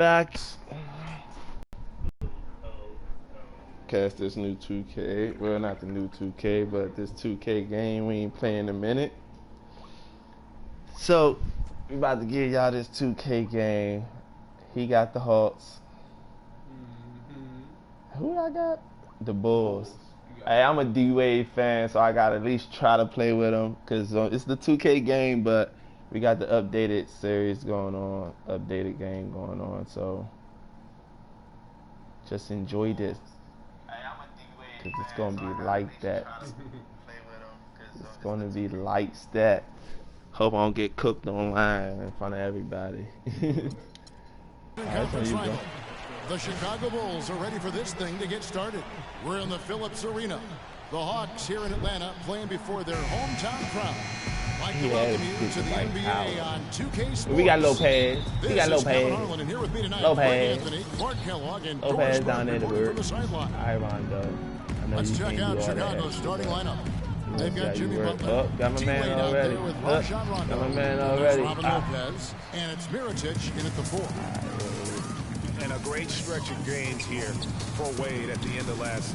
back. Cast this new 2K. Well, not the new 2K, but this 2K game we ain't playing in a minute. So, we about to give y'all this 2K game. He got the Hawks. Who I got? The Bulls. Hey, I'm a D-Wade fan, so I gotta at least try to play with him because it's the 2K game, but we got the updated series going on, updated game going on. So just enjoy this because it's gonna be like that. It's gonna be like that. Hope I don't get cooked online in front of everybody. Right, so the Chicago Bulls are ready for this thing to get started. We're in the Phillips Arena. The Hawks here in Atlanta playing before their hometown crowd. Like to welcome you to the NBA on 2K Sports. We got Lopez. We got Lopez. Lopez down there to work. Rondo. Let's check out Chicago's starting lineup. They've got Jimmy Butler, got my man already. Got my man already. Lopez, and it's Mirotic in at the 4. And a great stretch of games here for Wade at the end of last.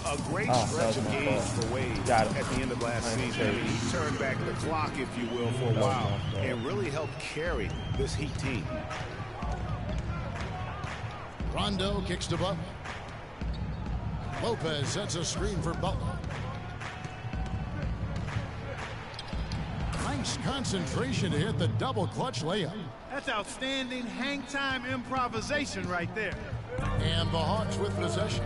A great stretch of games for Wade at the end of last season. I mean, he turned back the clock, if you will, for a while and really helped carry this Heat team. Rondo kicks to Butler. Lopez sets a screen for Butler. Nice concentration to hit the double clutch layup. That's outstanding hang time improvisation right there. And the Hawks with possession.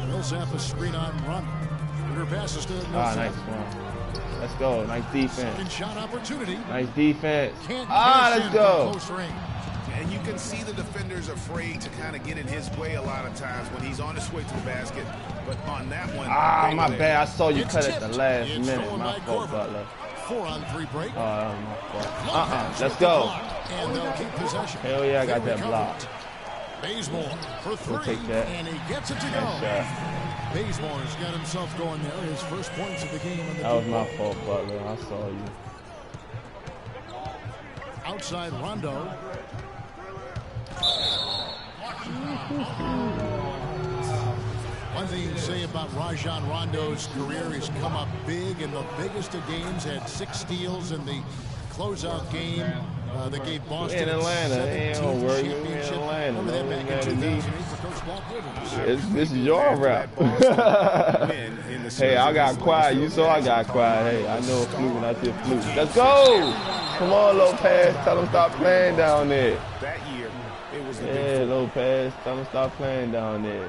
Millsap a screen on Rondo. Shooter passes to Millsap. Nice one. Let's go. Nice defense. Second shot opportunity. Nice defense. Let's go. Close range. And you can see the defender's afraid to kind of get in his way a lot of times when he's on his way to the basket. But on that one, my bad. I saw you cut at the last minute. My fault, Butler. 4-on-3 break. Let's go. And they'll keep possession. Hell yeah, I got that block. Bazemore for 3, and he gets it to go. Bazemore's got himself going there. His first points of the game. That was my fault, Butler. I saw you. Outside Rondo. One thing you say about Rajon Rondo's career, he's come up big in the biggest of games, had 6 steals in the closeout game that gave Boston in Atlanta. Ain't worry, in Atlanta. Remember that back in 2008 for Coach Bob Rivers. This is your rap. Hey, I got quiet. You saw I got quiet. Hey, I know a fluke and I did fluke. Let's go. Come on, Lopez. Tell him stop playing down there. That year, it was Lopez. Tell him stop playing down there.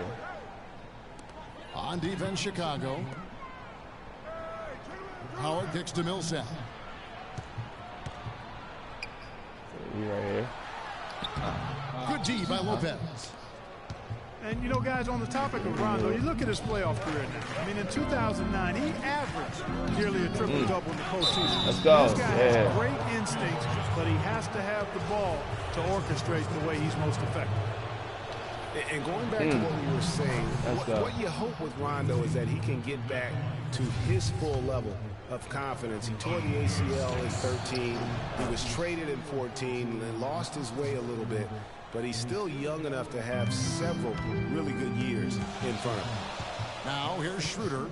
On defense, Chicago. Howard kicks to Millsap. He right here. Good D by Lopez. And, you know, guys, on the topic of Rondo, you look at his playoff career now. I mean, in 2009, he averaged nearly a triple-double in the postseason. Let's go. This guy has great instincts, but he has to have the ball to orchestrate the way he's most effective. And going back to what we were saying, what you hope with Rondo is that he can get back to his full level of confidence. He tore the ACL in 13. He was traded in 14 and lost his way a little bit. But he's still young enough to have several really good years in front of him. Now here's Schroeder.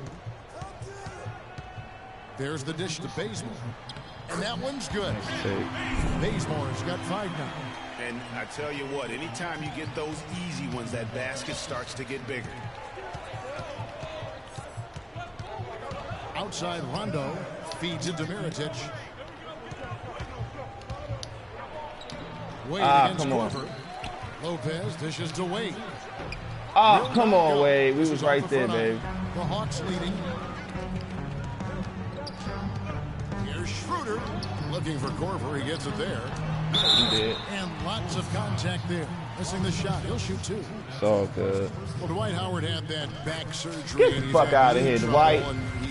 There's the dish to Bazemore. And that one's good. Bazemore's got 5 now. And I tell you what, anytime you get those easy ones, that basket starts to get bigger. Outside Rondo feeds into Mirotic. Wade against Corver. Lopez dishes to Wade. Come on, Wade. We was right there, baby. The Hawks leading. Here's Schroeder looking for Corver. He gets it there. He did. And lots of contact there. Missing the shot. He'll shoot 2. It's all good. Well, Dwight Howard had that back surgery. Get the fuck out of here, Dwight.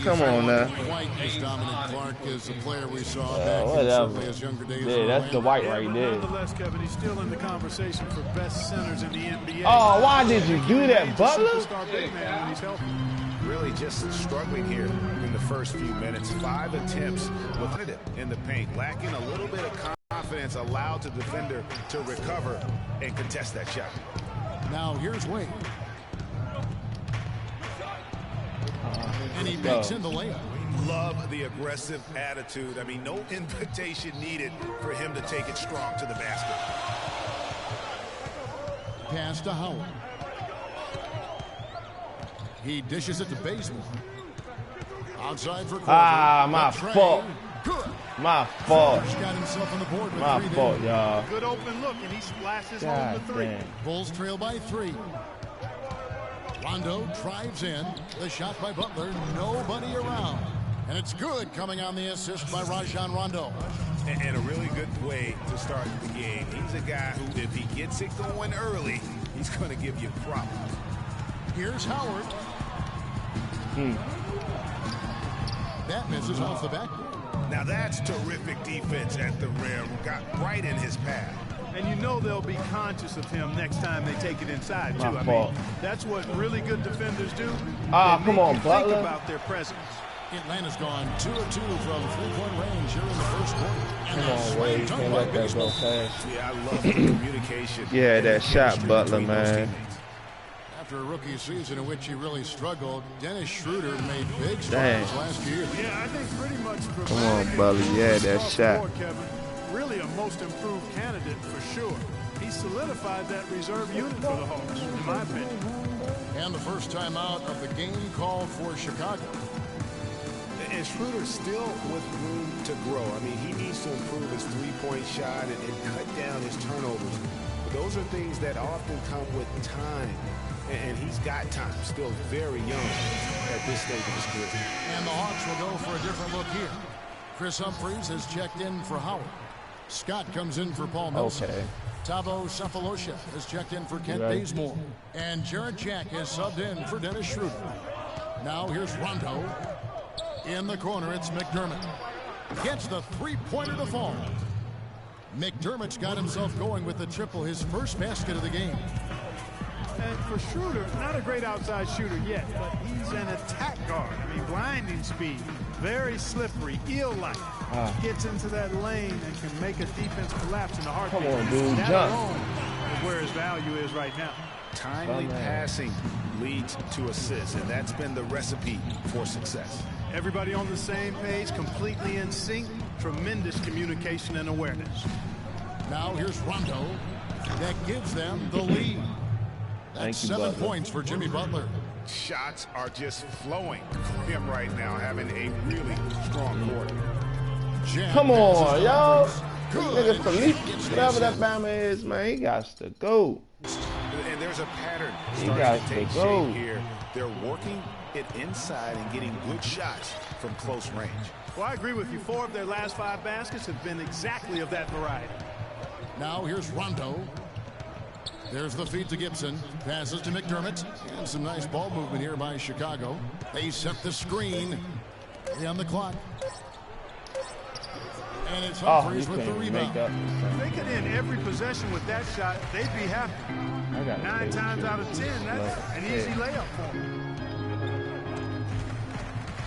Come on now. Dwight is Dominic Clark is a player we saw back in his younger days. Yeah, that's the Dwight right there. Nonetheless, Kevin, he's still in the conversation for best centers in the NBA. Oh, why did you do that, Butler? Really just struggling here in the first few minutes. 5 attempts with it in the paint, lacking a little bit of confidence. confidence allowed the defender to recover and contest that shot. Now here's Wade. And he makes in the layup. Love the aggressive attitude. I mean, no invitation needed for him to take it strong to the basket. Pass to Howard. He dishes it to Bazemore. Outside for Corver. My fault. Good. My fault. Got himself on the board with My three fault, there. y'all. Good open look, and he splashes home God the three. damn. Bulls trail by 3. Rondo drives in. The shot by Butler. Nobody around. And it's good, coming on the assist by Rajon Rondo. And a really good way to start the game. He's a guy who, if he gets it going early, he's going to give you problems. Here's Howard. That misses off the backboard. Now that's terrific defense at the rim. Got right in his path. And you know they'll be conscious of him next time they take it inside, too. My I fault. mean, that's what really good defenders do. Come on, Butler. Think about their presence. Atlanta's gone 2 of 2 from three-point range here in the first quarter. Come on, Wade. You can't let that go fast. Yeah, I love the communication. Yeah, that shot, Butler, man. After a rookie season in which he really struggled, Dennis Schroeder made big strides last year. Yeah, I think pretty much. Come on, Butler. Yeah, that shot. Kevin. Really a most improved candidate for sure. He solidified that reserve unit for the Hawks, in my opinion. And the first time out of the game called for Chicago. And Schroeder still with room to grow. I mean, he needs to improve his three-point shot and cut down his turnovers. But those are things that often come with time. And he's got time, still very young at this stage of his career. And the Hawks will go for a different look here. Chris Humphries has checked in for Howard. Scott comes in for Paul Millsap. Okay. Tavo Cephalosha has checked in for Kent Bazemore. And Jarrett Jack has subbed in for Dennis Schroeder. Now here's Rondo. In the corner, it's McDermott. Gets the three-pointer to fall. McDermott's got himself going with the triple, his first basket of the game. And for Schroeder, not a great outside shooter yet, but he's an attack guard. I mean, blinding speed, very slippery, eel-like. Gets into that lane and can make a defense collapse in a heartbeat. Come on, dude, that jump. alone is where his value is right now. Timely passing leads to assists, and that's been the recipe for success. Everybody on the same page, completely in sync, tremendous communication and awareness. Now here's Rondo. That gives them the lead. That's 7 points for Jimmy Butler. Shots are just flowing for him right now, having a really strong quarter. Come on, y'all. Nigga Philippe, whatever that Bama is, man, he got to go. And there's a pattern He starting got to to take go. shape here. They're working it inside and getting good shots from close range. Well, I agree with you. 4 of their last 5 baskets have been exactly of that variety. Now here's Rondo. There's the feed to Gibson. Passes to McDermott. And some nice ball movement here by Chicago. They set the screen. On the clock. And it's Humphries with the rebound. If they could end every possession with that shot, they'd be happy. 9 times out of 10, that's an easy layup for them.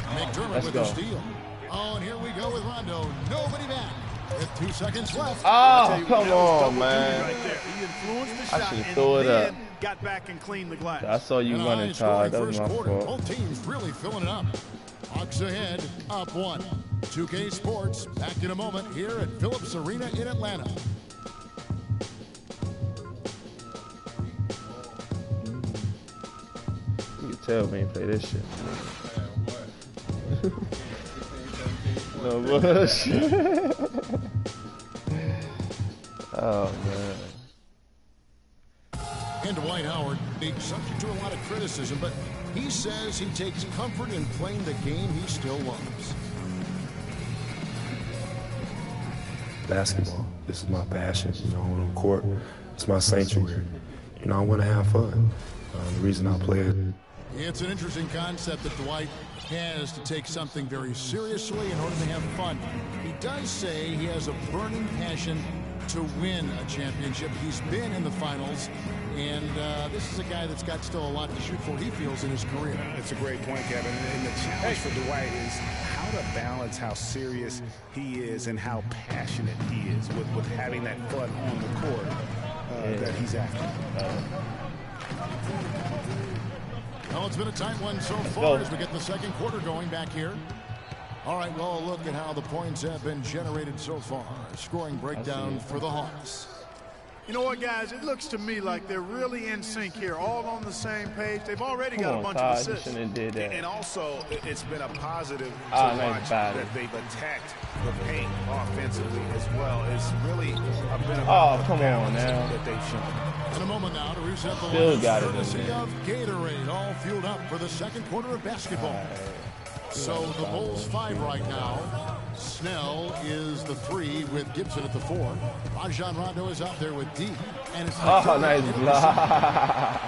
McDermott with the steal. Oh, and here we go with Rondo. Nobody back. With 2 seconds left. Oh, come on, man. Right there. He influenced the I shot should and throw it up. then got back and cleaned the glass. I saw you running, Todd. That was my fault. Both teams really filling it up. Hawks ahead, up 1. 2K Sports, back in a moment here at Phillips Arena in Atlanta. You can tell me ain't play this shit. No bullshit. Oh, man. And Dwight Howard, subject to a lot of criticism, but he says he takes comfort in playing the game he still loves. Basketball. This is my passion. You know, on the court, it's my sanctuary. You know, I want to have fun. The reason I play it. It's an interesting concept that Dwight has to take something very seriously in order to have fun. He does say he has a burning passion to win a championship. He's been in the finals, and this is a guy that's got still a lot to shoot for, he feels, in his career. It's a great point, Kevin. And the challenge for Dwight is how to balance how serious he is and how passionate he is with having that fun on the court that he's after. Well, it's been a tight one so far as we get the second quarter going back here. All right, well, look at how the points have been generated so far. Scoring breakdown for the Hawks. You know what, guys? It looks to me like they're really in sync here, all on the same page. They've already got a bunch of assists. And also, it's been a positive to watch that they've attacked the paint offensively as well. It's really been a balance that they've shown. In a moment now to reset the Still got it. Courtesy of Gatorade, all fueled up for the second quarter of basketball. So the Bulls 5 right now. Snell is the 3 with Gibson at the 4. Rajon Rondo is out there with D. And it's nice block.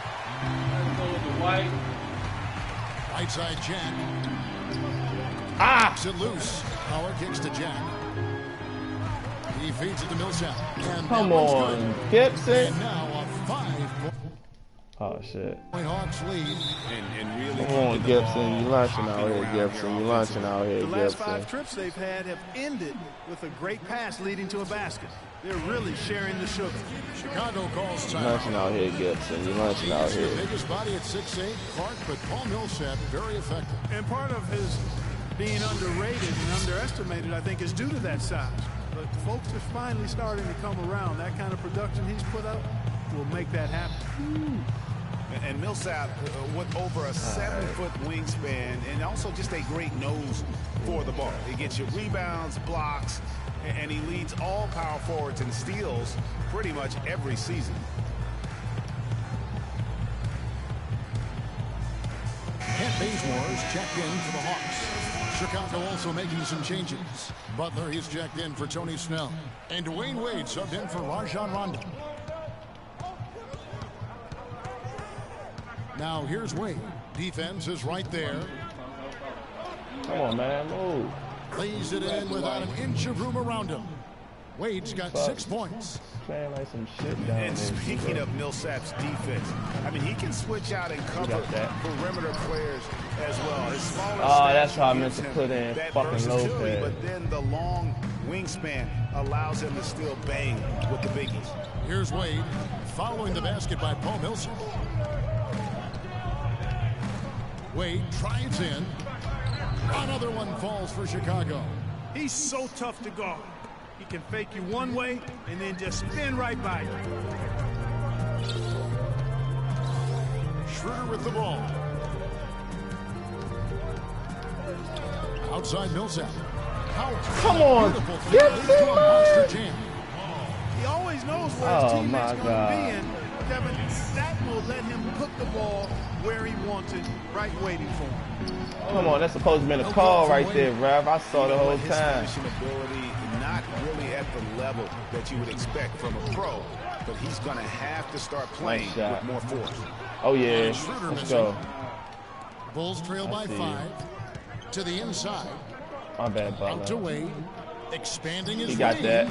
Right side Jack. Kicks it loose. Howard kicks to Jack. He feeds it to Millsap. And come on, Gibson. And now a 5-point. Oh shit. Hawks lead. And really come on, Gibson. You launching out here, Gibson. You launching out here, Gibson. The last 5 trips they've had have ended with a great pass leading to a basket. They're really sharing the sugar. Chicago calls time. You launching out here, Gibson. You launching out here. The biggest body at 6'8", Clark, but Paul Millsap very effective. And part of his being underrated and underestimated, I think, is due to that size. But folks are finally starting to come around. That kind of production he's put up will make that happen. And Millsap with over a 7-foot wingspan and also just a great nose for the ball. He gets you rebounds, blocks, and he leads all power forwards in steals pretty much every season. Kent Bazemore is checked in for the Hawks. Chicago also making some changes. Butler, he's checked in for Tony Snell. And Dwayne Wade subbed in for Rajon Rondo. Now here's Wade. Defense is right there. Come on, man, move. Lays it in without an inch of room around him. Wade's got 6 points. Playing like some shit down and speaking of Millsap's defense, I mean, he can switch out and cover perimeter players as well. His smaller that's how I meant to put in fucking Lopez. But then the long wingspan allows him to still bang with the biggies. Here's Wade following the basket by Paul Millsap. Wade tries in. Another one falls for Chicago. He's so tough to guard. He can fake you one way and then just spin right by you. Schroeder with the ball. Outside Millsap. Come on. He always knows where his teammate's going to be in. Kevin, that will let him put the ball where he wants it, right waiting for him. Come on, that's supposed to be a call right there, Rev. I saw the whole time. His finishing ability not really at the level that you would expect from a pro, but he's going to have to start playing with more force. Oh, yeah. Let's go. Bulls trail by 5 to the inside. My bad, Butler. Out to Wade. Expanding his He got range. that.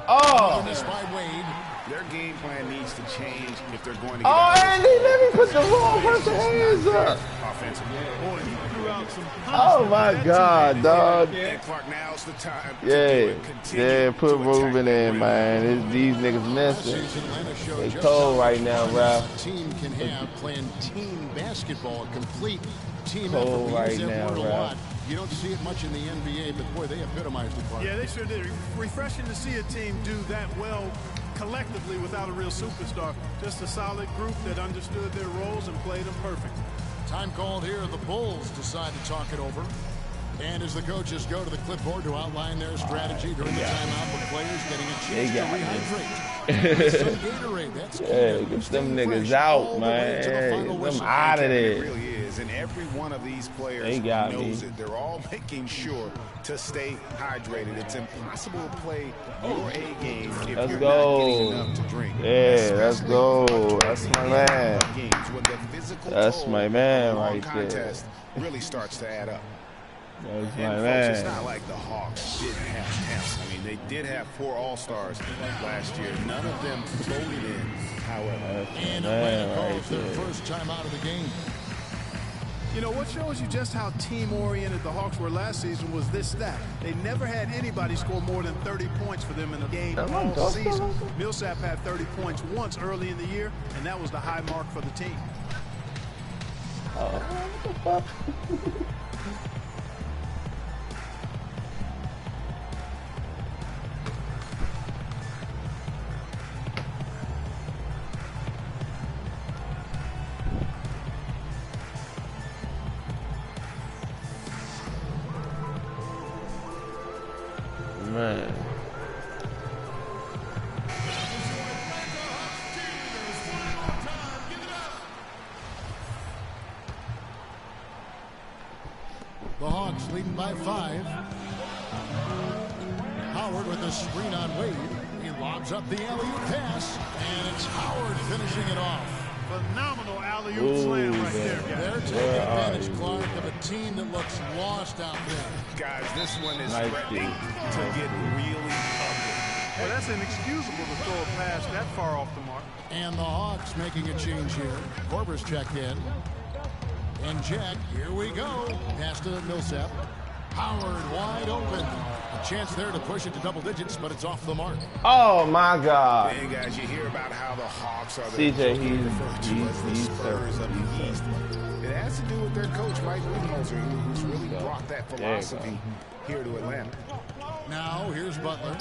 Oh! By Wade. Their game plan needs to change if they're going to get and he let me put the wrong person's hands up. Offensively. Boy, he threw out some Oh, my God, dog. And Clark, now's the time. Yeah, put Ruben in, man. These niggas missing. They cold right now, Ralph. Team can have playing team basketball, complete team cold effort. right now, Ralph. You don't see it much in the NBA, but boy, they epitomized it. Yeah, they sure did. Refreshing to see a team do that well collectively without a real superstar. Just a solid group that understood their roles and played them perfect. Time called here. The Bulls decide to talk it over. And as the coaches go to the clipboard to outline their strategy during the timeout with players getting a chance to rehydrate. Some Gatorade, that's cool. Yeah, get them niggas out, man. Get them out of there. It really is, and every one of these players knows it. They're all making sure to stay hydrated. It's impossible to play your A game if you're not getting enough to drink. Yeah, let's go. That's my man. That's my man right there. Really starts to add up. That's my and man. folks, it's not like the Hawks didn't have talent. I mean, They did have 4 All-Stars last year. None of them voted in, however. And Atlanta calls their first time out of the game. You know, what shows you just how team-oriented the Hawks were last season was this stat. They never had anybody score more than 30 points for them in a game all season. Millsap had 30 points once early in the year, and that was the high mark for the team. What the fuck? Man. The Hawks leading by 5. Howard with the screen on Wade. He lobs up the alley-oop pass, and it's Howard finishing it off. Phenomenal alley-oop slam right there, guys. They're taking advantage, Clark, of a team that looks lost out there. Guys, this one is threatening to get really ugly. Well, that's inexcusable to throw a pass that far off the mark. And the Hawks making a change here. Korver's checked in. And Jack, here we go. Pass to Millsap. Howard wide open. A chance there to push it to double digits, but it's off the mark. Oh my God! And guys, you hear about how the Hawks are CJ, he's Spurs of the East. It has to do with their coach Mike Budenholzer, who's really brought that philosophy here to Atlanta. Now here's Butler.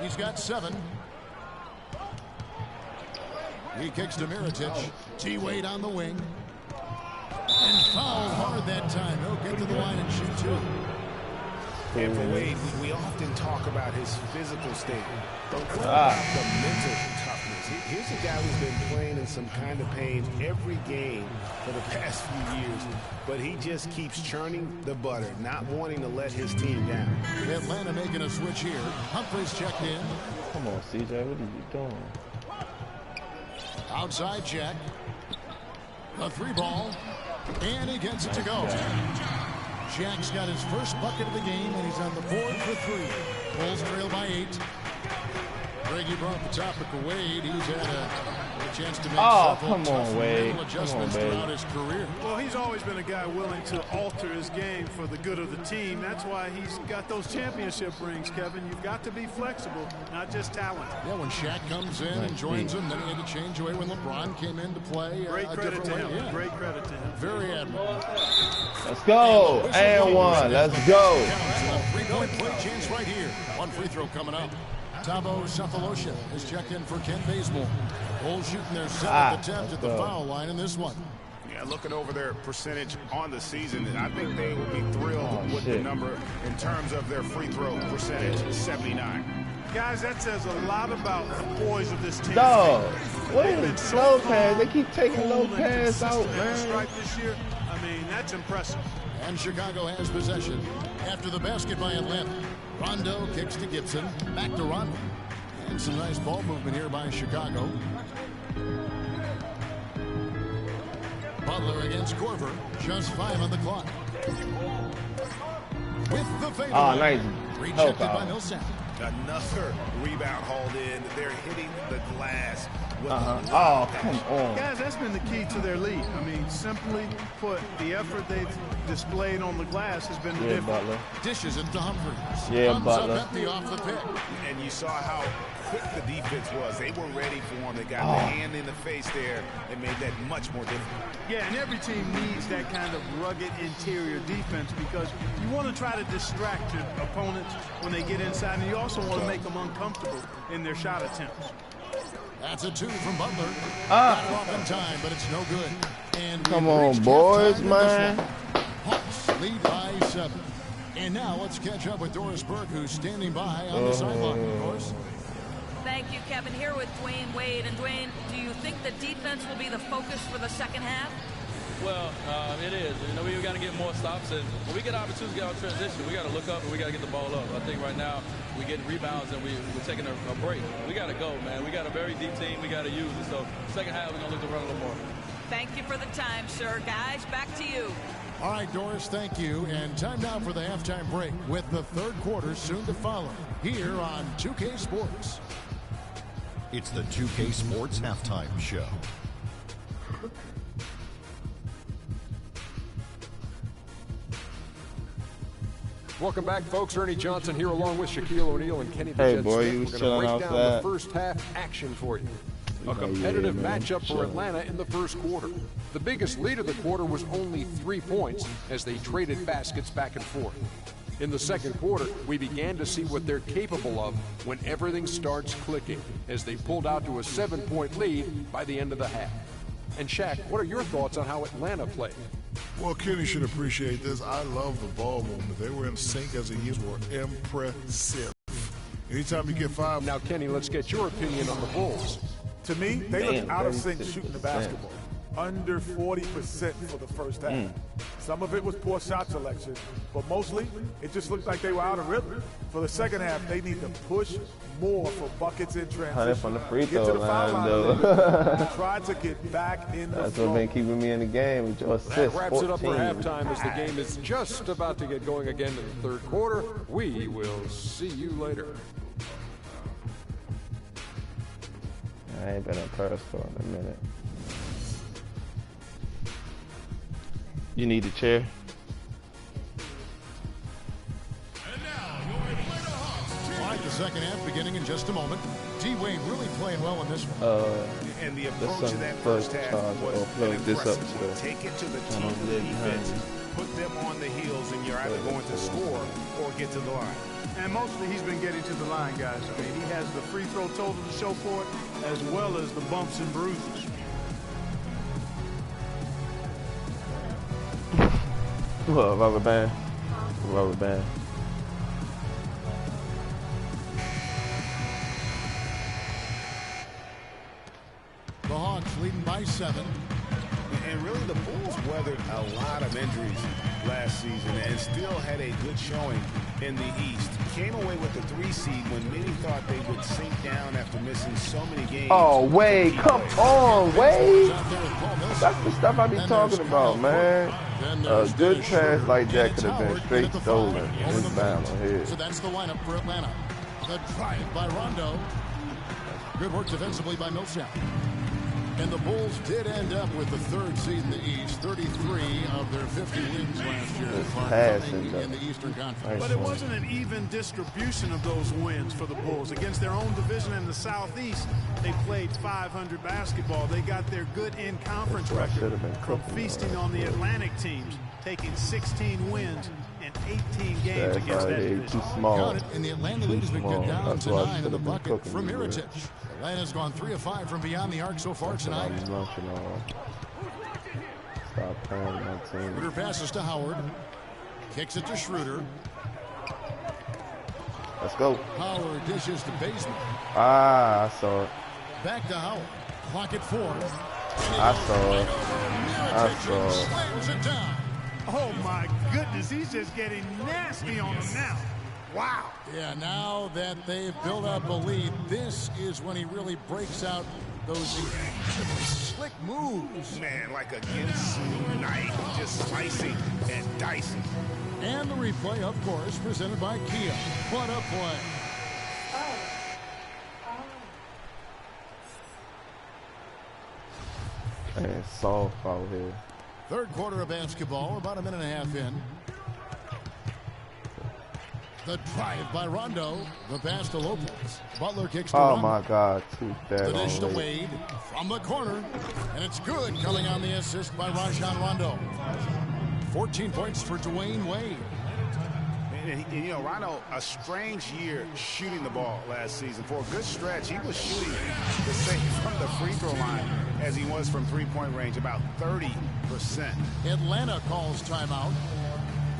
He's got 7. He kicks to Mirotic. T-Wade on the wing. And fouled hard that time. He'll get to the line and shoot 2. And for Wade, we often talk about his physical state, but what about the mental toughness? Here's a guy who's been playing in some kind of pain every game for the past few years, but he just keeps churning the butter, not wanting to let his team down. Atlanta making a switch here. Humphries checked in. Come on, CJ, what are you doing? Outside Jack. The 3-ball. And he gets it to go. Jack's got his first bucket of the game, and he's on the board for 3. Bulls trail by 8. Greggy brought the topic of Wade. He's had a chance to make several tough mental adjustments throughout his career. Well, he's always been a guy willing to alter his game for the good of the team. That's why he's got those championship rings, Kevin. You've got to be flexible, not just talented. Yeah, when Shaq comes in and joins him, then he had to change away when LeBron came in to play Great a credit different to way. him. Yeah. Great credit to him. Very admirable. Let's go. And 1. Let's go. 3-point play chance right here. 1 free throw coming up. Thabo Sefolosha has checked in for Kent Bazemore. Bulls shooting their 7th attempt at the foul line in this one. Yeah, looking over their percentage on the season, I think they will be thrilled with the number in terms of their free throw percentage, 79. Guys, that says a lot about the boys of this team. Dog, what is Lopez? They keep taking Lopez out, man. This year, I mean, that's impressive. And Chicago has possession. After the basket by Atlanta, Rondo kicks to Gibson. Back to Rondo. And some nice ball movement here by Chicago. Butler against Korver. Just 5 on the clock. With the fadeaway. Oh, nice. Rejected by Millsap. Another rebound hauled in. They're hitting the glass. Oh, come on. Guys, that's been the key to their lead. I mean, simply put, the effort they've displayed on the glass has been the difference. Butler. Dishes it to Humphries. Yeah, Comes Butler. up empty off the pick. And you saw how quick the defense was. They were ready for him. They got the hand in the face there and made that much more difficult. Yeah, and every team needs that kind of rugged interior defense because you want to try to distract your opponents when they get inside, and you also want to make them uncomfortable in their shot attempts. That's a 2 from Butler. Got it off in time, but it's no good. And come on, boys, man. Hawks lead by 7. And now let's catch up with Doris Burke, who's standing by on the sideline. Doris. Thank you, Kevin. Here with Dwayne Wade. And Dwayne, do you think the defense will be the focus for the second half? Well, it is. You know, we got to get more stops, and when we get opportunities to get out of transition, we got to look up and we got to get the ball up. I think right now we're getting rebounds and we're taking a break. We got to go, man. We got a very deep team. We got to use it. So second half, we're going to look to run a little more. Thank you for the time, sir. Guys, back to you. All right, Doris, thank you. And time now for the halftime break with the third quarter soon to follow. here on 2K Sports. It's the 2K Sports Halftime Show. Welcome back, folks. Ernie Johnson here along with Shaquille O'Neal and Kenny Hey, Smith. boy, you was We're going to chilling break down the outside. first half action for you. A competitive matchup for Atlanta in the first quarter. The biggest lead of the quarter was only 3 points as they traded baskets back and forth. In the second quarter, we began to see what they're capable of when everything starts clicking as they pulled out to a 7-point lead by the end of the half. And Shaq, what are your thoughts on how Atlanta played? Well, Kenny should appreciate this. I love the ball movement. They were in sync as the years were impressive. Anytime you get 5. Now, Kenny, let's get your opinion on the Bulls. To me, they look out of sync shooting the basketball. Under 40% for the first half. Some of it was poor shot selection, but mostly it just looked like they were out of rhythm. For the second half, they need to push more for buckets in transition. From the free Get throw to the foul line, line, though. try to get back in the That's flow. what been keeping me in the game with your assist. That wraps it up for 14. halftime as the game is just about to get going again in the third quarter. We will see you later. I ain't been on Periscope in a minute. You need a chair? All right, the second half beginning in just a moment. D-Wade really playing well in this one. And the approach of that first half was impressive. Take it to the team of the defense, put them on the heels, and you're either going to score or get to the line. And mostly he's been getting to the line, guys. I mean, he has the free throw total to show for it, as well as the bumps and bruises. What, rubber band? Rubber band. The Hawks leading by 7. And really, the Bulls weathered a lot of injuries last season and still had a good showing in the East. Came away with the 3 seed when many thought they would sink down after missing so many games. Oh, Wade, come on, Wade. That's the stuff I be talking about, man. A good pass like that could have been straight stolen. It's bound on here. So that's the lineup for Atlanta. The drive by Rondo. Good work defensively by Millsap. And the Bulls did end up with the 3rd seed in the East, 33 of their 50 wins last year, in the Eastern Conference. But it wasn't an even distribution of those wins for the Bulls. Against their own division in the Southeast, they played 500 basketball. They got their good in-conference record from feasting on the Atlantic teams, taking 16 wins in 18 games against that division. Too small. And the Atlanta lead has been cut down to 9 in the bucket from Mirotic. Atlanta's gone 3 of 5 from beyond the arc so far tonight. Stop playing my team. Schroeder passes to Howard. Kicks it to Schroeder. Let's go. Howard dishes to Bazemore. Ah, I saw it. Back to Howard. Clock at 4. I saw it. I saw it. Slams it down. Oh, my goodness. He's just getting nasty on him now. Wow. Yeah, now that they've built up a lead, this is when he really breaks out those slick moves. Man, like a Ginsu knife, just slicing and dicing. And the replay, of course, presented by Kia. What a play. Man, soft out here. Third quarter of basketball, about a minute and a half in. The drive by Rondo. The pass to Lopez. Butler kicks to Rondo. Oh, my God. Too bad. The dish to Wade from the corner. And it's good, coming on the assist by Rajon Rondo. 14 points for Dwayne Wade. And, you know, Rondo, a strange year shooting the ball last season. For a good stretch, he was shooting the same from the free throw line as he was from three-point range, about 30%. Atlanta calls timeout.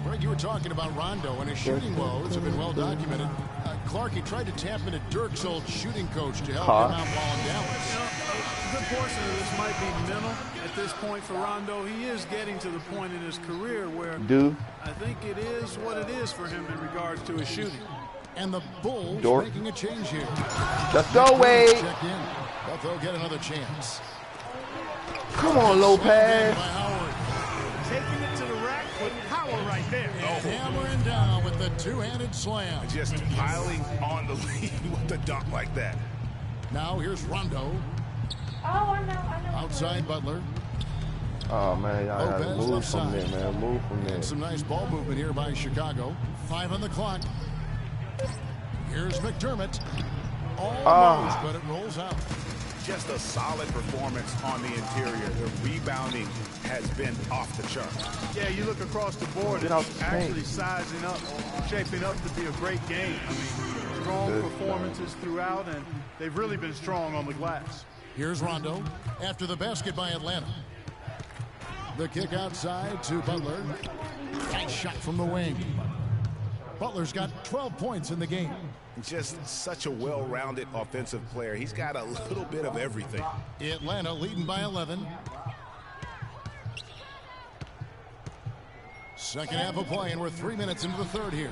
Greg, you were talking about Rondo, and his shooting woes have been well documented. Clark, he tried to tap into Dirk's old shooting coach to help him out while in Dallas. A good portion of this might be mental at this point for Rondo. He is getting to the point in his career where I think it is what it is for him in regards to his shooting. And the Bulls making a change here. Let's go, Wade. Check in, but they'll get another chance. Come on, Lopez. Taking it to the rack with power right there. And hammering down with the two-handed slam. Just piling on the lead with a dunk like that. Now here's Rondo. Oh, I know. Outside Butler. Oh, man, y'all gotta move from there, man. Move from there. And some nice ball movement here by Chicago. 5 on the clock. Here's McDermott. Almost, but it rolls out. Just a solid performance on the interior. The rebounding has been off the chart. Yeah, you look across the board, it's actually sizing up, shaping up to be a great game. I mean, strong performances throughout, and they've really been strong on the glass. Here's Rondo after the basket by Atlanta. The kick outside to Butler. Nice shot from the wing. Butler's got 12 points in the game. Just such a well-rounded offensive player. He's got a little bit of everything. Atlanta leading by 11. Second half of play, and we're 3 minutes into the third here.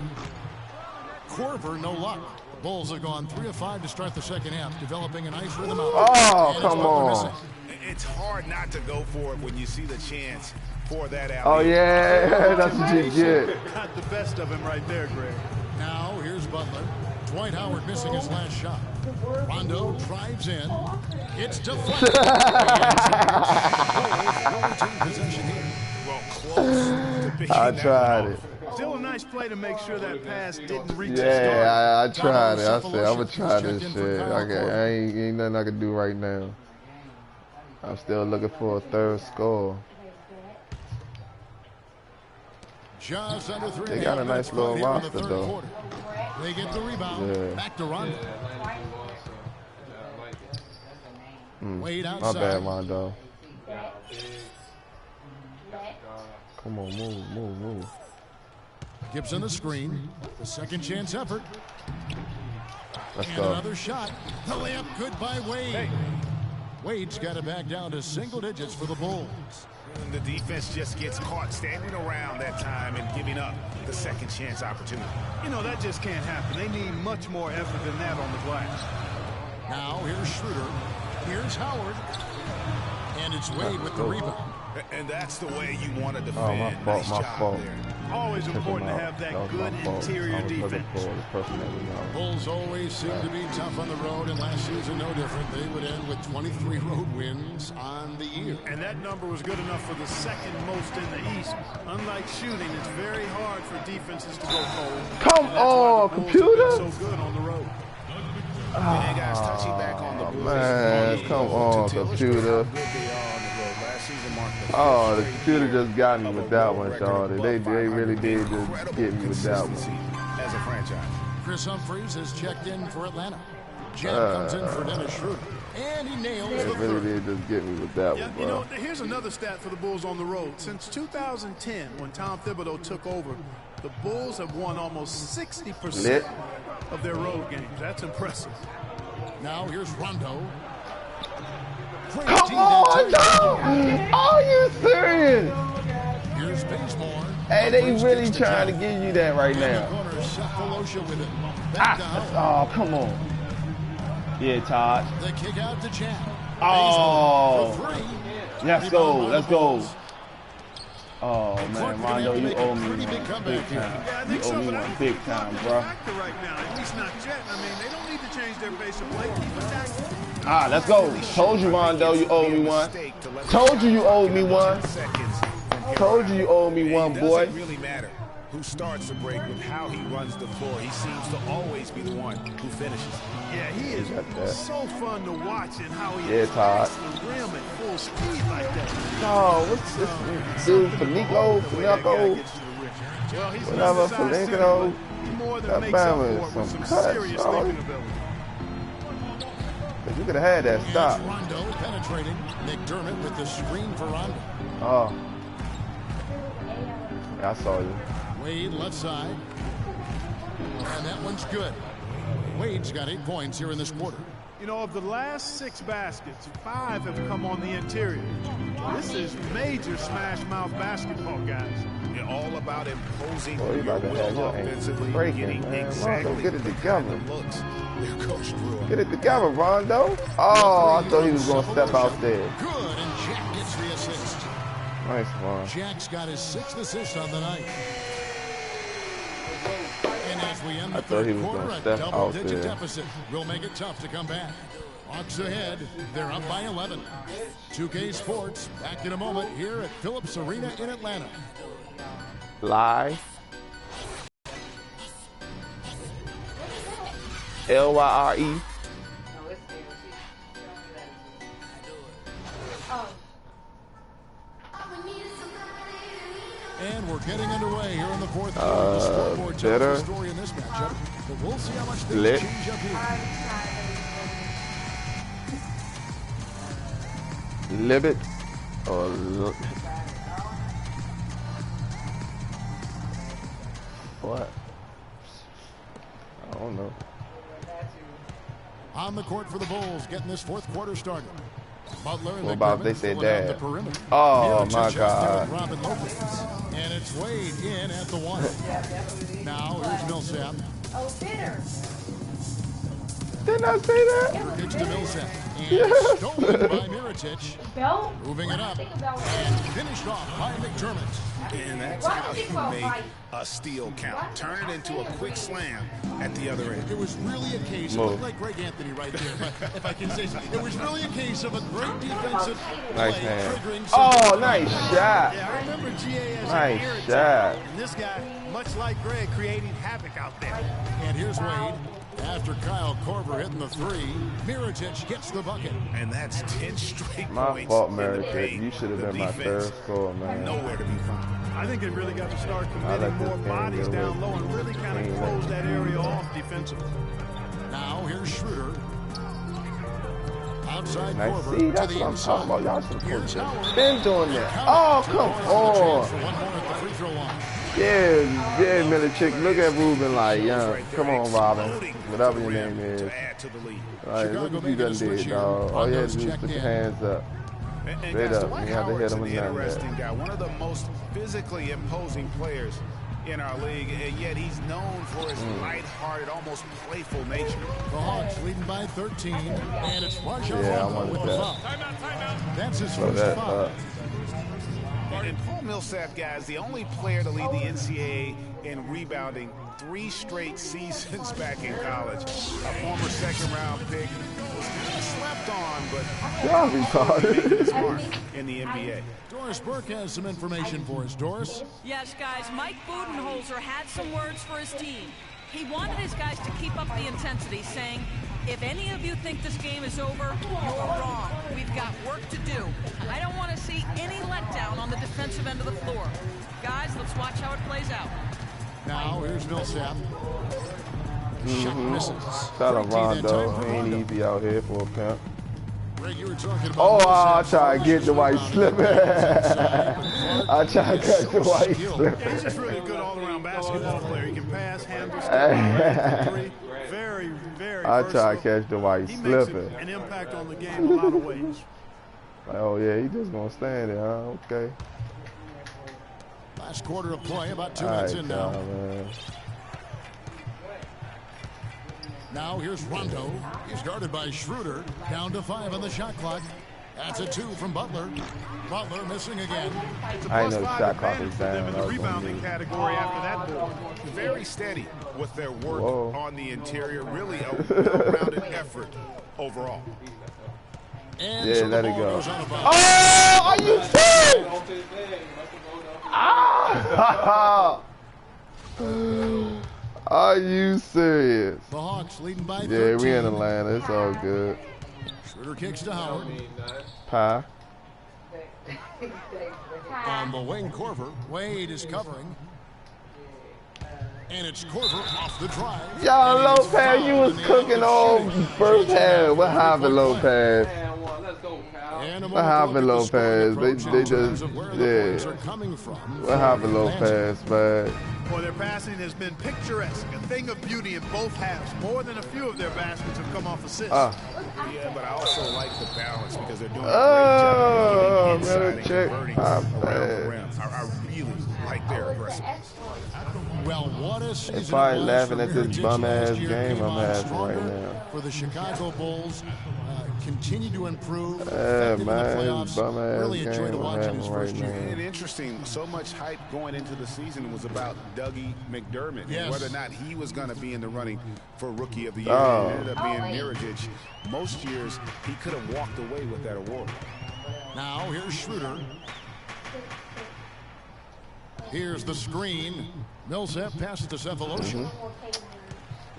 Korver, no luck. The Bulls have gone 3 of 5 to start the second half, developing a nice rhythm out. Oh, come on. It's hard not to go for it when you see the chance for that alley. Oh, yeah, that's what you get. Got the best of him right there, Greg. Now here's Butler. Dwight Howard missing his last shot. Rondo drives in. It's deflected. Possession here. Well, close. I tried it. Still a nice play to make sure that pass didn't reach his Yeah, I tried it. I said, I'm going to try this shit. I ain't nothing I can do right now. I'm still looking for a third score. Just under 3. They got a nice little roster, though. They get the rebound. Yeah. Back to Rondo. Wade outside. My bad, Rondo. Come on, move. Gibson the screen. The second chance effort. Let's and go. Another shot. The layup good by Wade. Wade's got it back down to single digits for the Bulls. And the defense just gets caught standing around that time and giving up the second chance opportunity. You know, that just can't happen. They need much more effort than that on the glass. Now here's Schroeder. Here's Howard. And it's Wade with the rebound. And that's the way you want to defend. Oh, my fault. Always important to have that good interior defense. Bulls always seem to be tough on the road, and last season no different. They would end with 23 road wins on the year. And that number was good enough for the second most in the East. Unlike shooting, it's very hard for defenses to go cold. Come on, computer! So good on the road. Man, come on, computer. Oh, the computer just got me with that one, Charlie. They really did just get me with that one. As a franchise. Chris Humphries has checked in for Atlanta. Jack comes in for Dennis Schroeder. And he nails the They really did just get me with that one, bro. You know, here's another stat for the Bulls on the road. Since 2010, when Tom Thibodeau took over, the Bulls have won almost 60% of their road games. That's impressive. Now here's Rondo. Come on, no! Are you serious? Here's Bazemore. Hey, they really trying to give you that right now. Oh, come on. Yeah, Todd. The kick out to Jack. Oh. Let's go. Oh, man, Rondo, you owe me one big time. You owe me one big time, bro. Right now, at least not yet. I mean, they don't need to change their base of play. Keep attacking. Let's go. Told you, Rondo, you owe me one. Told you owed me one. Told you owe me one, boy. It doesn't really matter who starts the break with how he runs the floor. He seems to always be the one who finishes. Yeah, he is so fun to watch and how he Todd. the rim at full speed like that. No, what's this dude? Finico? Whatever, Finico. That Bama is some cuts, Charlie. But you could have had that stop. Rondo penetrating. McDermott with the screen for Rondo. Oh. Yeah, I saw you. Wade left side. And that one's good. Wade's got 8 points here in this quarter. You know, of the last 6 baskets, 5 have come on the interior. This is major smash mouth basketball, guys. You're all about imposing Boy, you about to have your ankle breaking, man. Rondo, get it together. Get it together, Rondo. Oh, I thought he was going to step out there. Good, and Jack gets the assist. Nice one. Jack's got his 6th assist on the night. As we end the I thought he third was quarter, going to a step out double-digit there. deficit will make it tough to come back. Hawks ahead. They're up by 11. 2K Sports back in a moment here at Phillips Arena in Atlanta. Live. Lyre. And we're getting underway here in the fourth quarter. The scoreboard tells the story in this matchup, but we'll see how much things change up here. Libet or what? I don't know. On the court for the Bulls, getting this fourth quarter started. Butler and what about they said that? The Oh my God! Robin Lopez. And it's Wade in at the one. Now here's Millsap. Oh, bitter. Didn't I say that? Kicks to Millsap. And stolen by Mirotic. Bell? Moving it up. And finished off by McDermott. And that's how you make a steal count. Turn it into a quick slam at the other end. It was really a case, it looked like Greg Anthony right there, if I can say so. It was really a case of a great defensive play triggering some. Oh, nice shot. Yeah, I remember GA as nice an shot. And this guy, much like Greg, creating havoc out there. And here's Wade. After Kyle Korver hitting the three, Mirotic gets the bucket. And that's 10 straight My points. fault, Mirotic. You should have been my third scorer, man. Nowhere to be found. I think they really got to start committing more bodies down low and really kind of close that area off defensively. Now here's Schroeder. Outside Nice. Korver See, to that's the what I'm inside. talking about. Y'all should Here's have Howard. been doing that. Oh, come on. For one more at the free throw line. Yeah, Mirotic. Look at Ruben like, yeah, come on, Robin. Whatever your name is. Like, look what you done did, dog. All you had to do is put your hands up. Straight up. You have to hit him with interesting guy. One of the most physically imposing players in our league, and yet he's known for his lighthearted, almost playful nature. The Hawks leading by 13, and it's Rajon Yeah, with the foul. That's his first foul. And Paul Millsap, guys, the only player to lead the NCAA in rebounding 3 straight seasons back in college. A former second-round pick was kind of slept on, but y'all retarded. his mark in the NBA. Doris Burke has some information for us. Doris? Yes, guys, Mike Budenholzer had some words for his team. He wanted his guys to keep up the intensity, saying, if any of you think this game is over, you're wrong. We've got work to do. I don't want to see any letdown on the defensive end of the floor. Guys, let's watch how it plays out. Now, here's Millsap. Shot misses. Shout out Rondo. Ain't easy out here for a pimp. Greg, you were talking about I try to get the white slipper. I try to catch the white slipper. Yeah, he's just really a good all-around basketball player. He can pass, handle, step, very, very I try to catch the white he makes slipper. an impact on the game a lot of ways. Like, oh yeah, he just gonna stand there, huh? Okay. Last quarter of play, about 2 minutes in now. Man. Now here's Rondo. He's guarded by Schroeder. Down to 5 on the shot clock. That's a 2 from Butler. Butler missing again. I know the shot clock is down. In the rebounding category after that ball. Very steady with their work on the interior. Really a well-rounded effort overall. And yeah, so let it go. Oh, are you serious? Ah! Are you serious? The Hawks leading by 13. Yeah, we in Atlanta. It's all good. Schroeder kicks to Howard. Pie. On the wing, Korver. Wade is covering. And it's Korver off the drive. Y'all, Lopez, you was cooking all first half. What happened, Lopez? What happened, Lopez? They just, yeah. What happened, Lopez, man? Well, their passing has been picturesque, a thing of beauty in both halves. More than a few of their baskets have come off assists. Yeah, but I also like the balance because they're doing a great job of getting inside and converting around the rim. I really like their aggressiveness. Well, what a season. They're probably laughing at this bum-ass game I'm having right now. for the Chicago Bulls. Continue to improve. Man, In the playoffs. really enjoyed watching his first year. And interesting, so much hype going into the season was about Dougie McDermott and whether or not he was going to be in the running for Rookie of the Year. It ended up being Miragic. Most years, he could have walked away with that award. Now, here's Schroeder. Here's the screen. Millsap passes to Cephalosha.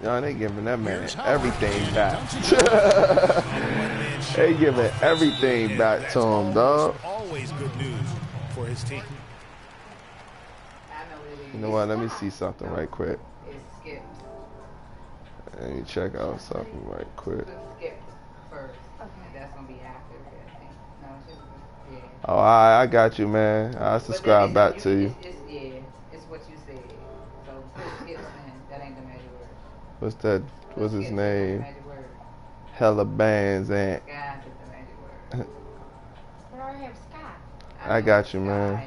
Yo, they giving that man everything back. They giving everything back to him, dog. Always good news for his team. You know what? Let me see something right quick. Let me check out something right quick. Oh, I got you, man. I subscribe back to you. It's what you said. So that ain't the magic word. What's that? What's his name? Hella bands and. I got you, man.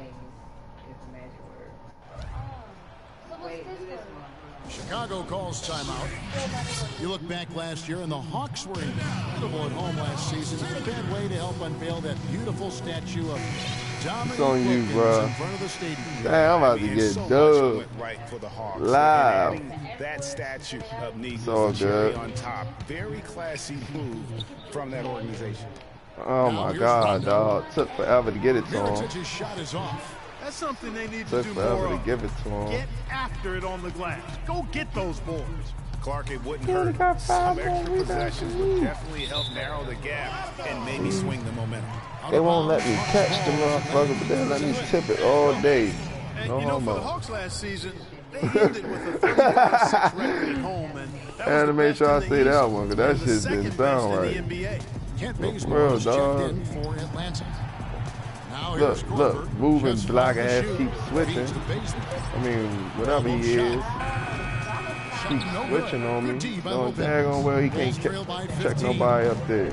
Chicago calls timeout. You look back last year, and the Hawks were incredible at home last season. Not a bad way to help unveil that beautiful statue of Dominique Wilkins in front of the stadium. Damn, I'm about to get dubbed live. That statue of Nick so good on top. Very classy move from that organization. Oh my God, dog! Took forever to get it to him. His shot is off. That's something they need Took to do forever more to give it to him. Get after it on the glass. Go get those boards. Clark, it wouldn't hurt. Some extra possessions would definitely help narrow the gap and maybe swing the momentum. They won't let me catch the motherfucker, but they'll let me tip it all day. No for the homo. Hawks last season, they ended with a 30-6 record at home, and that And to was make sure I the say best that in the one, because that East, shit the didn't second best sound in right. the NBA. Kent For Bazemore real, is checked dog. in for Atlanta. Now Look, here's look, Korver. moving Just black off the ass shoot. keep switching. Feeds to Bazemore. I mean, whatever he is, keep switching on me. Don't tag on where he can't check nobody up there.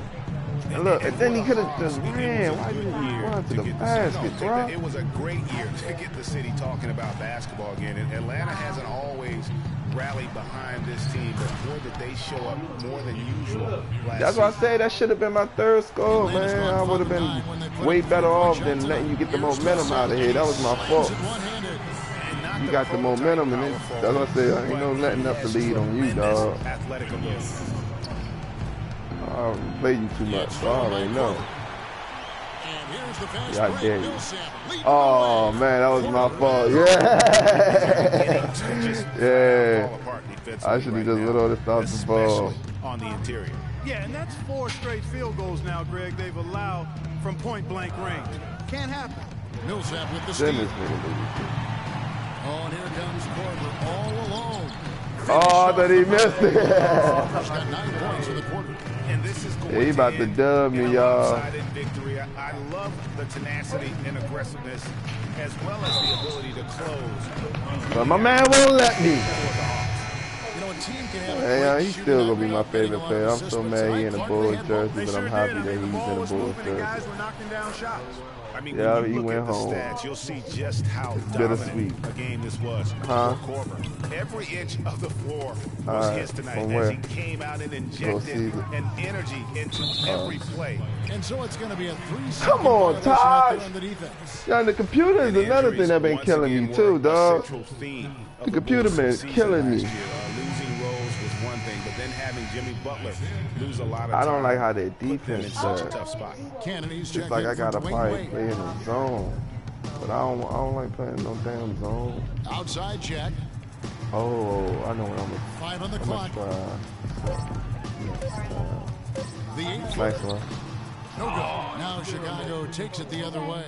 And look, and then he could have just ran. Why didn't he run to the basket, bro? It was a great year to get the city talking about basketball again. And Atlanta hasn't always rallied behind this team, but boy, did they show up more than usual. That's why I say that should have been my third score, man. I would have been way better off than letting you get the momentum out of here. That was my fault. You got the momentum, and then, that's what I say. I ain't no letting up the lead on you, dog. I played you too much, so I already know. Yeah, I dare you. Oh, man, that was my fault. Yeah. Yeah. I should have just lit all this off the ball. On the interior. Yeah, and that's 4 straight field goals now, Greg, they've allowed from point-blank range. Can't happen. Millsap with the steal. Oh, and here comes Korver all alone. Oh, I thought he missed it. He's got 9 points in the quarter. And this is Yeah, he about to dub me, y'all. Victory. I love the tenacity and aggressiveness as well as the ability to close. But my man won't let me. You know, a team can have Yeah, he's still gonna be my favorite player. I'm so mad he in a Bulls jersey, but I'm happy that he's in a Bulls jersey. Guys were knocking down shots. I mean, yeah, when you he look went at the home. stats, you'll see just how Bittersweet. dominant a game this was Huh? for Korver. Every inch of the floor was Alright, his tonight from as where? he came out and injected an energy into every play. And so it's going to be a 3-second Come on, violation out Taj. there on the defense. Yeah, and the computer is another thing that been killing me too, dog. The computer been killing me. Losing roles was one thing, but then having Jimmy Butler lose a lot of I don't time like how their put them in defense such a does. tough spot. Kennedy's It's like I gotta play in the zone, but I don't like playing no damn zone. Outside check. Oh, I know what I'm 5 on the gonna clock. try. The 8th. Nice one. No good. Now Chicago takes it the other way.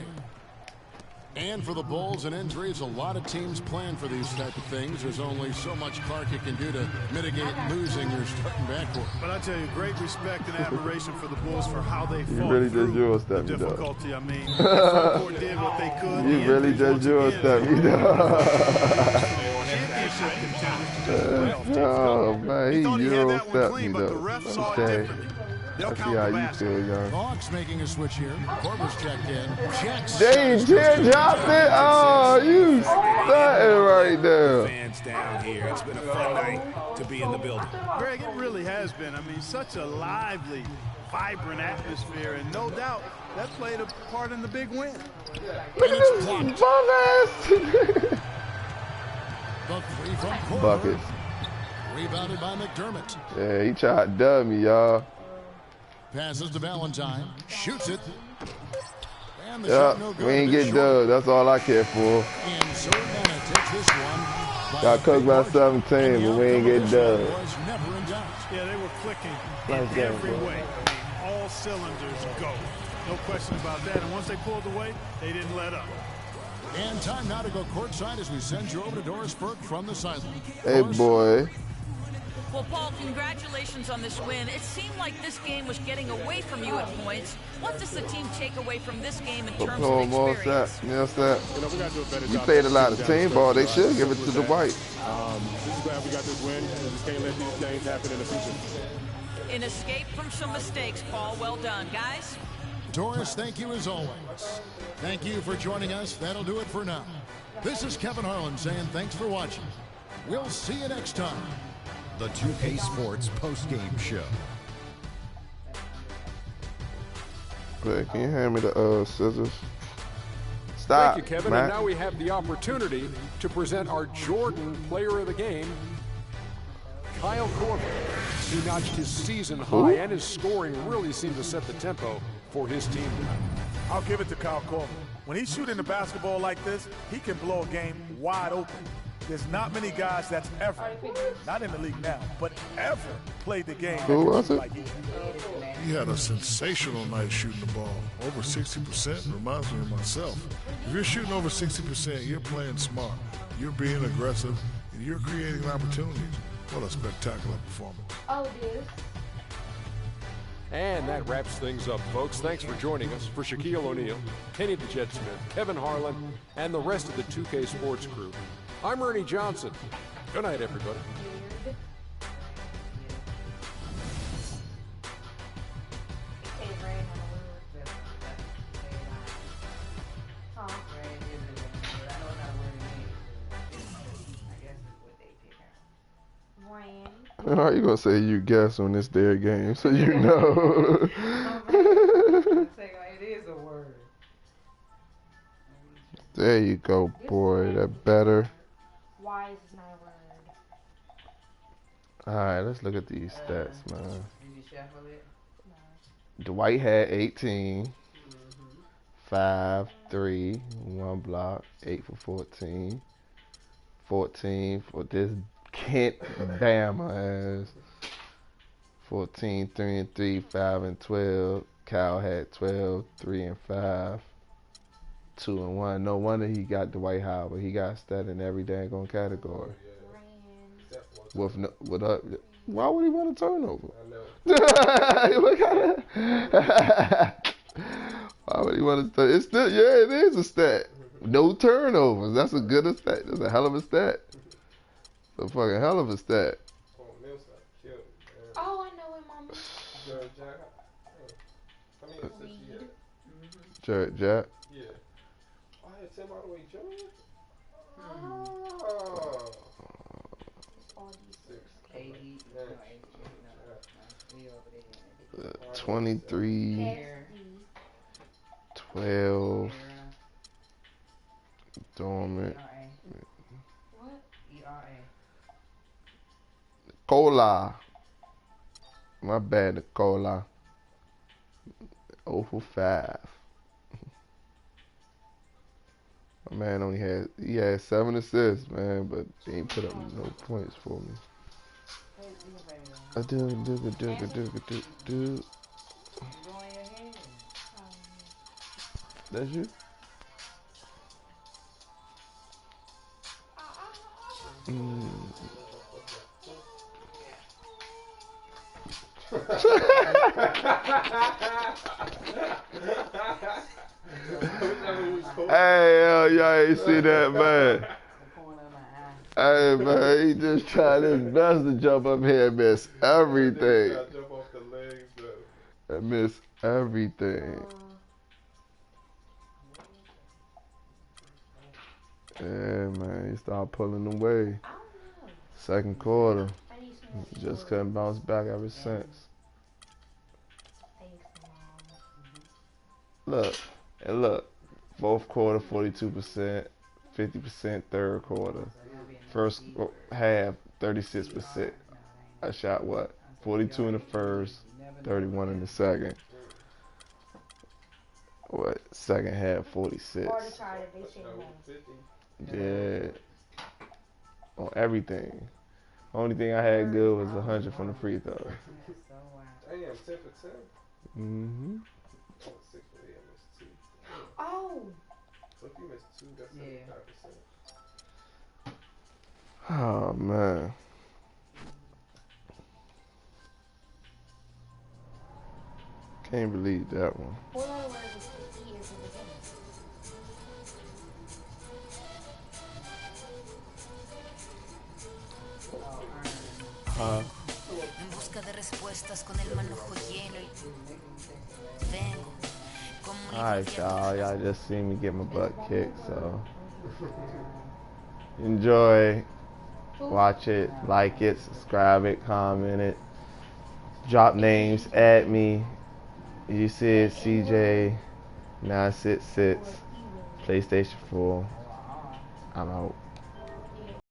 And for the Bulls and injuries, a lot of teams plan for these type of things. There's only so much Clark can do to mitigate losing your starting backcourt. But I tell you, great respect and admiration for the Bulls for how they fought really through just Euro the stepped me, though. difficulty. I mean, the did what they could. You really just Euro stepped me, dog. Oh man, he Euro stepped me but the though. ref saw it Okay. differently. They'll I see count how the you basket. feel, young. Hawks making a switch here. Korver's checked in. Checks. They teardropped it. Oh, you stunting right there. Fans down here. It's been a fun night to be in the building. Greg, it really has been. I mean, such a lively, vibrant atmosphere, and no doubt that played a part in the big win. Look at this bum ass. The three from Korver. Buckets. Rebounded by McDermott. Yeah, he tried to dub me, y'all. Passes to Valentine. Shoots it. And the shot no good. We ain't get dubbed. That's all I care for. And so Atlanta takes this one. Got cooked by 17, but we ain't get dubbed. Never in doubt. Yeah, they were clicking Nice in game, every bro. way. I mean, all cylinders go. No question about that. And once they pulled away, they didn't let up. And time now to go courtside as we send you over to Doris Burke from the sideline. Hey, boy. Well, Paul, congratulations on this win. It seemed like this game was getting away from you at points. What does the team take away from this game in terms of experience? You played a lot of team ball. They should give it to the White. Just glad we got this win. We just can't let these things happen in the future. An escape from some mistakes, Paul. Well done, guys. Doris, thank you as always. Thank you for joining us. That'll do it for now. This is Kevin Harlan saying thanks for watching. We'll see you next time. The 2K Sports postgame show. Greg, can you hand me the scissors? Stop, Thank you, Kevin. Matt. And now we have the opportunity to present our Jordan Player of the Game, Kyle Korver. He notched his season high, and his scoring really seemed to set the tempo for his team tonight. I'll give it to Kyle Korver. When he's shooting the basketball like this, he can blow a game wide open. There's not many guys that's ever, not in the league now, but ever played the game. Who was it? Like he did. He had a sensational night shooting the ball. Over 60% reminds me of myself. If you're shooting over 60%, you're playing smart. You're being aggressive, and you're creating opportunities. What a spectacular performance. Oh, dude. And that wraps things up, folks. Thanks for joining us. For Shaquille O'Neal, Kenny the Jet Smith, Kevin Harlan, and the rest of the 2K Sports crew, I'm Ernie Johnson. Good night, everybody. How are you gonna say you guess on this their game so you know? It is a word. There you go, boy. That better. Why is this not a word? Alright, let's look at these stats, man. Did you shuffle it? Dwight had 18. 5, 3, 1 block, 8 for 14. 14 for this Kent Bama ass. 14, 3 and 3, 5 and 12. Kyle had 12, 3 and 5, 2 and 1. No wonder he got Dwight Howard. He got stat in every dang on category. With why would he want a turnover? Why would he want to? It's still, yeah, it is a stat. No turnovers. That's a good stat. That's a hell of a stat. It's a fucking hell of a stat. Oh, I know it, Mama. Jared Jack. Yeah. Oh, I had Tim Hardaway Jr. Oh. 23, 12, dormant. What? ERA. Cola. My bad, Nicola. 0 for 5. My man he had 7 assists, man, but he ain't put up no points for me. That's you? Hey, y'all ain't see that, man. Hey, man, he just tried his best to jump up here and miss everything. Jump off the legs, though. And miss everything. Yeah, man, he started pulling away. Second quarter. Just couldn't bounce back ever since. Look, and look. Fourth quarter, 42%. 50% third quarter. First half, 36%. I shot what? 42 in the first, 31 in the second. What? Second half, 46. Yeah. On everything. Only thing I had good was 100 from the free throw. Damn, 10 for 10. Mm-hmm. 6 for 8, I missed 2. Oh. So if you missed 2, that's 75%. Oh, man. Can't believe that one. En busca de respuestas con el manojo lleno y vengo como un Alright, y'all just seen me get my butt kicked, so enjoy, watch it, like it, subscribe it, comment it, drop names, add me. You see it, CJ966, PlayStation 4. I'm out.